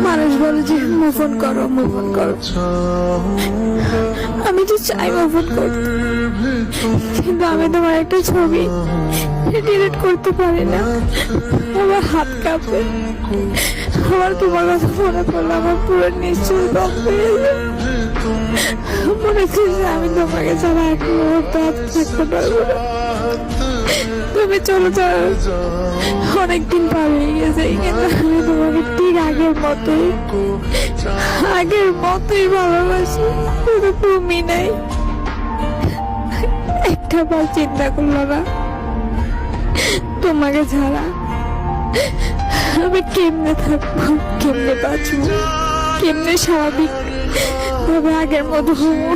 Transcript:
মানুষ বলে যে মুভ অন করো, মুভ অন করো। আমি তো চাই মুভ অন করতে, কিন্তু আমি তোমার একটা ছবি ডিলিট করতে পারি না। আমার হাত কাঁপে, আমার তোমার কথা মনে পড়লে আমার পুরো নিশ্চয় দম পেয়ে যায়। মনে হচ্ছে যে আমি তোমাকে ছাড়া এক মুহূর্ত থাকতে পারবো না। তুমি চলে যাও, অনেকদিন পার হয়ে গেছে, কিন্তু আমি তোমাকে ঠিক আগের মতোই ভালোবাসি। কিন্তু তুমি নাই, একটা বার চিন্তা করলো না তোমাকে ছাড়া আমি কেমনে থাকবো, কেমনে বাঁচবো, কেমনে স্বাভাবিক ভাবে আগের মতো হবো।